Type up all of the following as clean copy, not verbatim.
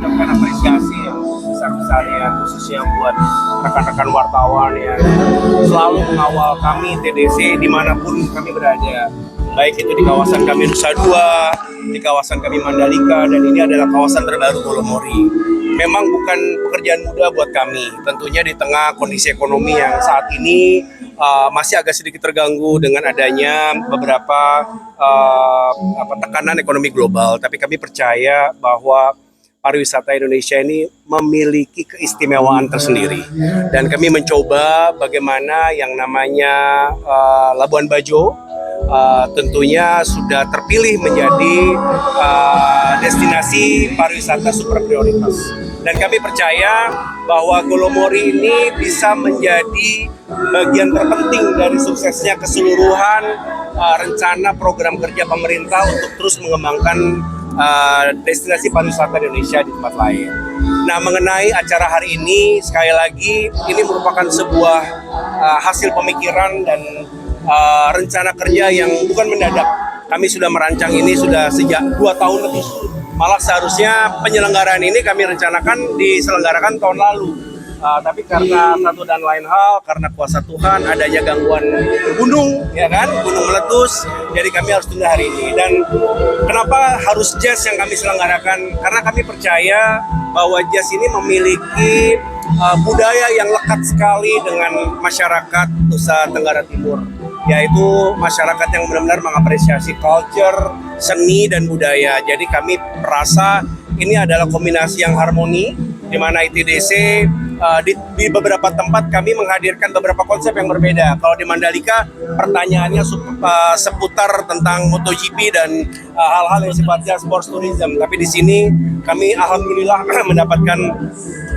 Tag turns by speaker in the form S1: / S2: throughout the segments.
S1: Ucapkan apresiasi yang besar-besarnya khususnya buat rekan-rekan wartawan yang selalu mengawal kami TDC dimanapun kami berada, baik itu di kawasan kami Nusa Dua, di kawasan kami Mandalika, dan ini adalah kawasan terbaru Golomori. Memang bukan pekerjaan mudah buat kami, tentunya di tengah kondisi ekonomi yang saat ini masih agak sedikit terganggu dengan adanya beberapa tekanan ekonomi global. Tapi kami percaya bahwa pariwisata Indonesia ini memiliki keistimewaan tersendiri, dan kami mencoba bagaimana yang namanya Labuan Bajo tentunya sudah terpilih menjadi destinasi pariwisata super prioritas, dan kami percaya bahwa Golomori ini bisa menjadi bagian terpenting dari suksesnya keseluruhan rencana program kerja pemerintah untuk terus mengembangkan destinasi pariwisata Indonesia di tempat lain. Nah, mengenai acara hari ini, sekali lagi ini merupakan sebuah hasil pemikiran dan rencana kerja yang bukan mendadak. Kami sudah merancang ini sudah sejak 2 tahun lebih. Malah seharusnya penyelenggaraan ini kami rencanakan diselenggarakan tahun lalu. Tapi karena satu dan lain hal, karena kuasa Tuhan, adanya gangguan gunung, ya kan, gunung meletus, jadi kami harus tunda hari ini. Dan kenapa harus jazz yang kami selenggarakan? Karena kami percaya bahwa jazz ini memiliki budaya yang lekat sekali dengan masyarakat Nusa Tenggara Timur, yaitu masyarakat yang benar-benar mengapresiasi culture, seni, dan budaya. Jadi kami merasa ini adalah kombinasi yang harmoni, di mana ITDC di beberapa tempat kami menghadirkan beberapa konsep yang berbeda. Kalau di Mandalika pertanyaannya seputar tentang MotoGP dan hal-hal yang sifatnya sports tourism. Tapi di sini kami alhamdulillah mendapatkan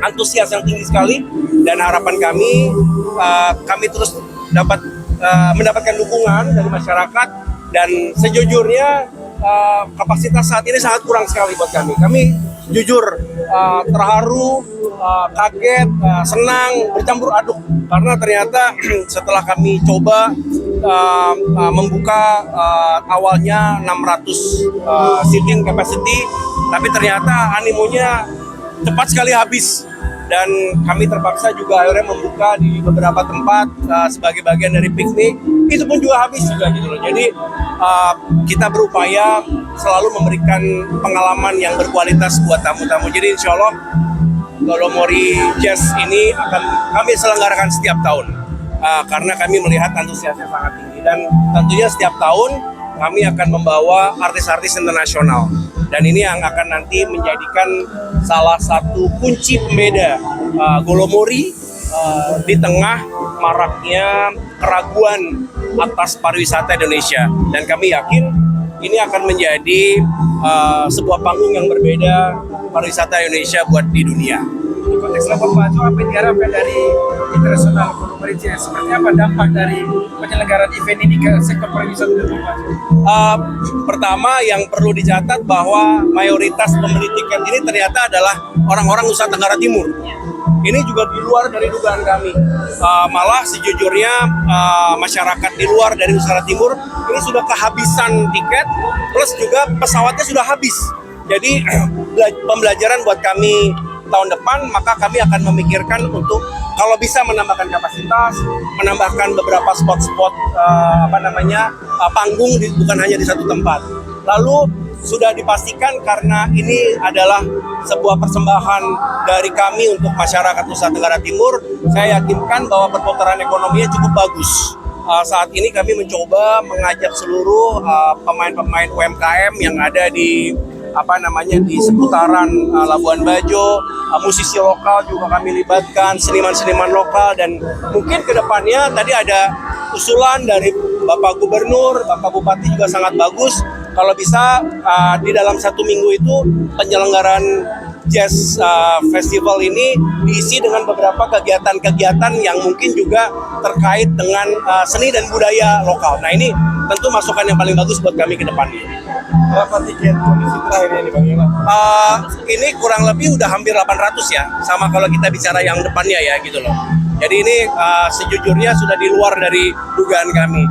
S1: antusias yang tinggi sekali, dan harapan kami terus dapat mendapatkan dukungan dari masyarakat. Dan sejujurnya kapasitas saat ini sangat kurang sekali buat kami. Kami jujur terharu, kaget, senang, bercampur aduk, karena ternyata setelah kami coba membuka awalnya 600 seating capacity, tapi ternyata animonya cepat sekali habis, dan kami terpaksa juga akhirnya membuka di beberapa tempat sebagai bagian dari piknik. Itu pun juga habis juga gitu loh. Jadi kita berupaya selalu memberikan pengalaman yang berkualitas buat tamu-tamu. Jadi insya Allah Golomori Jazz ini akan kami selenggarakan setiap tahun, karena kami melihat antusiasnya sangat tinggi, dan tentunya setiap tahun kami akan membawa artis-artis internasional, dan ini yang akan nanti menjadikan salah satu kunci pembeda Golomori di tengah maraknya keraguan atas pariwisata Indonesia. Dan kami yakin ini akan menjadi sebuah panggung yang berbeda pariwisata Indonesia buat di dunia.
S2: Di konteks Labuan Bajo, apa yang diharapkan dari internasional Golomori Jazz? Seperti apa dampak dari penyelenggaraan event ini ke sektor pariwisata di Labuan Bajo?
S1: Pertama, yang perlu dicatat bahwa mayoritas pembeli tiket ini ternyata adalah orang-orang Nusa Tenggara Timur. Ini juga di luar dari dugaan kami. Malah sejujurnya masyarakat di luar dari Nusa Tenggara Timur ini sudah kehabisan tiket, plus juga pesawatnya sudah habis. Jadi pembelajaran buat kami tahun depan, maka kami akan memikirkan untuk kalau bisa menambahkan kapasitas, menambahkan beberapa spot-spot panggung bukan hanya di satu tempat. Lalu sudah dipastikan, karena ini adalah sebuah persembahan dari kami untuk masyarakat Nusa Tenggara Timur, saya yakinkan bahwa perputaran ekonominya cukup bagus. Saat ini kami mencoba mengajak seluruh pemain-pemain UMKM yang ada di di seputaran Labuan Bajo, musisi lokal juga kami libatkan, seniman-seniman lokal, dan mungkin kedepannya tadi ada usulan dari Bapak Gubernur, Bapak Bupati juga sangat bagus. Kalau bisa di dalam 1 minggu itu penyelenggaraan Jazz Festival ini diisi dengan beberapa kegiatan-kegiatan yang mungkin juga terkait dengan seni dan budaya lokal. Nah, ini tentu masukan yang paling bagus buat kami ke depannya.
S2: Berapa tiket kondisi terakhir ini Bang Yola?
S1: Ini kurang lebih udah hampir 800 ya, sama kalau kita bicara yang depannya ya gitu loh. Jadi ini sejujurnya sudah di luar dari dugaan kami.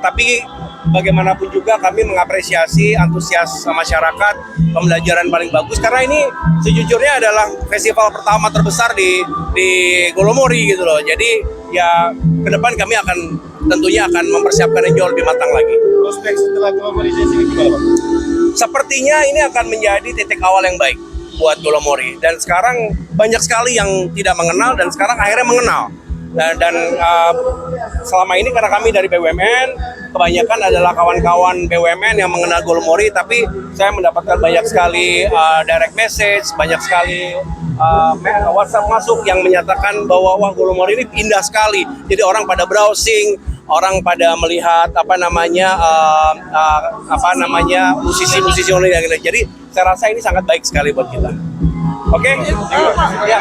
S1: Tapi bagaimanapun juga kami mengapresiasi antusias masyarakat, pembelajaran paling bagus karena ini sejujurnya adalah festival pertama terbesar di Golomori gitu loh. Jadi ya ke depan kami akan tentunya akan mempersiapkan yang jauh lebih matang lagi.
S3: Prospek setelah Golomori Jazz ini gimana, Pak?
S1: Sepertinya ini akan menjadi titik awal yang baik buat Golomori, dan sekarang banyak sekali yang tidak mengenal dan sekarang akhirnya mengenal. Dan selama ini karena kami dari BUMN, kebanyakan adalah kawan-kawan BUMN yang mengenal Golomori, tapi saya mendapatkan banyak sekali direct message, banyak sekali WhatsApp masuk yang menyatakan bahwa wah Golomori ini indah sekali. Jadi orang pada browsing, orang pada melihat musisi-musisi yang lain. Jadi saya rasa ini sangat baik sekali buat kita. Oke? Ya.